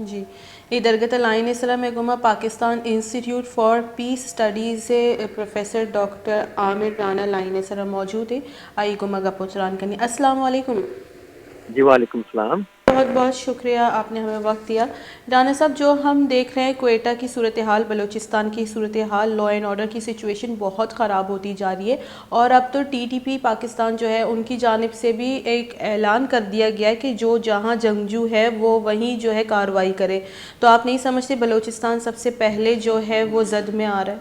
جی ادرگت line اسلام میں گما Pakistan Institute for Peace Studies سے professor doctor Amir Rana line اسلام موجود ہے. آئی گما گپو چران کرنی. السلام علیکم. جی وعلیکم السلام. بہت بہت شکریہ آپ نے ہمیں وقت دیا. رانا صاحب جو ہم دیکھ رہے ہیں کوئٹہ کی صورتحال، بلوچستان کی صورتحال، لا اینڈ آرڈر کی سچویشن بہت خراب ہوتی جا رہی ہے، اور اب تو ٹی ٹی پی پاکستان جو ہے ان کی جانب سے بھی ایک اعلان کر دیا گیا ہے کہ جو جہاں جنگجو ہے وہ وہیں جو ہے کارروائی کرے. تو آپ نہیں سمجھتے بلوچستان سب سے پہلے جو ہے وہ زد میں آ رہا ہے؟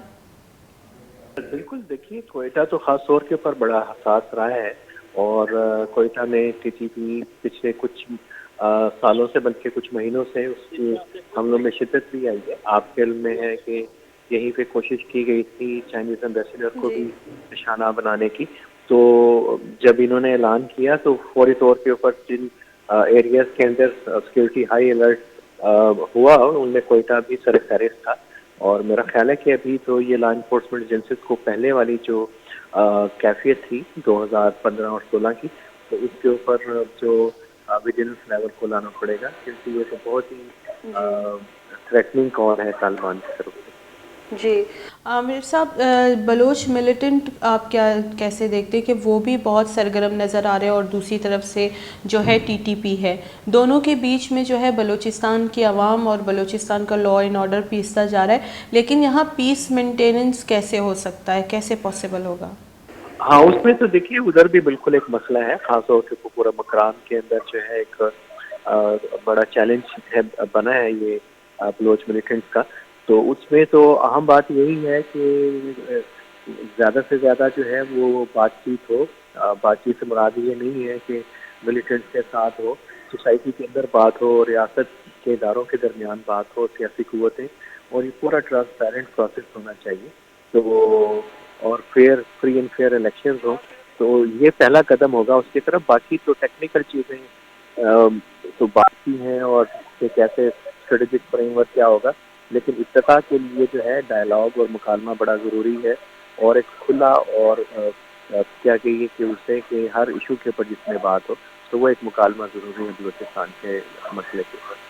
بالکل، دیکھیے کوئٹہ تو خاص طور کے اوپر بڑا حساس رہا ہے، اور کوئٹہ میں ٹی ٹی پی پچھلے کچھ سالوں سے بلکہ کچھ مہینوں سے اس کی حملوں میں شدت بھی آئی ہے. آپ کے علم میں ہے کہ یہیں پہ کوشش کی گئی تھی چائنیز ایمبیسیڈر کو جی بھی نشانہ بنانے کی. تو جب انہوں نے اعلان کیا تو فوری طور کے اوپر جن ایریاز کے اندر سیکورٹی ہائی الرٹ ہوا ان میں کوئٹہ بھی سر فہرست تھا. اور میرا خیال ہے کہ ابھی تو یہ لا انفورسمنٹ ایجنسیز کو پہلے والی جو کیفیت تھی 2015 اور 16 کی، تو اس کے اوپر جو ویجیلنس لیول کو لانا پڑے گا، کیونکہ یہ تو بہت ہی جی تھریٹننگ کال ہے طالبان کی طرف سے. جی عامر صاحب، بلوچ ملیٹنٹ آپ کیسے دیکھتے ہیں کہ وہ بھی بہت سرگرم نظر آ رہے ہیں، اور دوسری طرف سے جو ہے ٹی ٹی پی ہے، دونوں کے بیچ میں جو ہے بلوچستان کی عوام اور بلوچستان کا لا اینڈ آرڈر پیستا جا رہا ہے، لیکن یہاں پیس مینٹیننس کیسے ہو سکتا ہے، کیسے پاسبل ہوگا؟ ہاں، اس میں تو دیکھیے ادھر بھی بالکل ایک مسئلہ ہے، خاص طور سے پورا مکران کے اندر جو ہے ایک بڑا چیلنج ہے بنا ہے یہ بلوچ ملیٹنٹس کا. تو اس میں تو اہم بات یہی ہے کہ زیادہ سے زیادہ جو ہے وہ بات چیت ہو. بات چیت سے مراد یہ نہیں ہے کہ ملیٹنٹس کے ساتھ ہو، سوسائٹی کے اندر بات ہو، ریاست کے اداروں کے درمیان بات ہو، سیاسی قوتیں، اور یہ پورا ٹرانسپیرنٹ پروسیس ہونا چاہیے. تو اور فری اینڈ فیئر الیکشنز ہوں، تو یہ پہلا قدم ہوگا اس کی طرف. باقی تو ٹیکنیکل چیزیں تو بات کی ہیں، اور کیسے اسٹریٹجک فریم ورک کیا ہوگا، لیکن افتتاح کے لیے جو ہے ڈائلاگ اور مکالمہ بڑا ضروری ہے، اور ایک کھلا اور کیا کہیے کہ اسے کہ ہر ایشو کے اوپر جس میں بات ہو تو وہ ایک مکالمہ ضروری ہے بلوچستان کے مسئلے کے اوپر.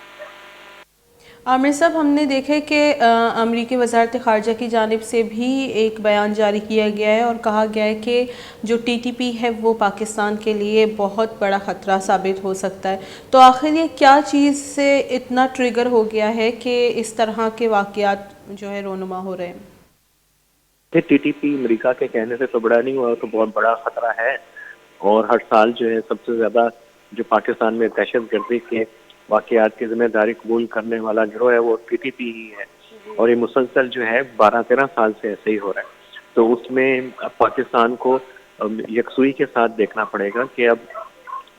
عامر صاحب، ہم نے دیکھے کہ امریکی وزارت خارجہ کی جانب سے بھی ایک بیان جاری کیا گیا ہے اور کہا گیا ہے کہ جو ٹی ٹی پی ہے وہ پاکستان کے لیے بہت بڑا خطرہ ثابت ہو سکتا ہے. تو آخر یہ کیا چیز سے اتنا ٹریگر ہو گیا ہے کہ اس طرح کے واقعات جو ہے رونما ہو رہے ہیں؟ ٹی ٹی پی امریکہ کے کہنے سے تو بڑا نہیں ہوا، تو بہت بڑا خطرہ ہے. اور ہر سال جو ہے سب سے زیادہ جو پاکستان میں دہشت گردی کے واقعات کی ذمہ داری قبول کرنے والا گروہ ہے وہ ٹی ٹی پی ہی ہے، اور یہ مسلسل جو ہے 12-13 سال سے ایسے ہی ہو رہا ہے. تو اس میں پاکستان کو یکسوئی کے ساتھ دیکھنا پڑے گا کہ اب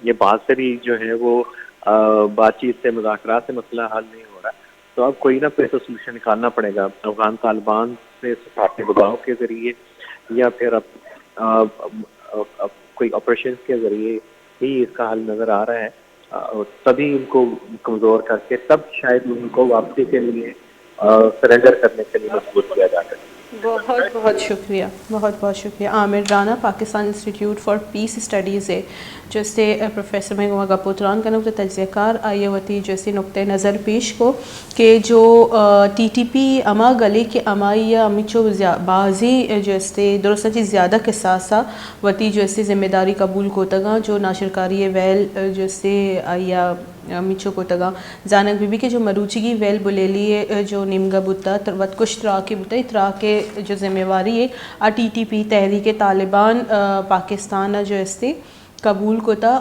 یہ بات سے بھی جو ہے وہ بات چیت سے، مذاکرات سے مسئلہ حل نہیں ہو رہا. تو اب کوئی نہ کوئی تو سولوشن نکالنا پڑے گا افغان طالبان سے سفارتی دباؤ کے ذریعے، یا پھر اب کوئی آپریشن کے ذریعے ہی اس کا حل نظر آ رہا ہے. تبھی ان کو کمزور کر کے تب شاید ان کو واپسی کے لیے سرنڈر کرنے کے لیے مجبور کیا جا سکتا ہے. بہت بہت شکریہ، بہت بہت شکریہ. Amir Rana Pakistan Institute for Peace Studies ہے جو سے پروفیسر مہنگوا گپوتران کا نقطہ تجزیہ کار آئیے وتی جیسے نقطۂ نظر پیش کو کہ جو ٹی ٹی پی اما گلے کے امائی یا امیچو بازی جیسے درست چیز زیادہ کے ساتھ ساتھ وتی جیسے ذمہ داری قبول کو تگا جو ناشرکاری ویل جیسے آیا میچو کو تگا زانک بی بی کے جو مروچگی ویل بلیلی جو نیمگا بتا وت کچھ طرح کے بتا طرح کے جو ذمہ واری ہے ٹی ٹی پی تحریک طالبان پاکستان جو استے قبول کو تا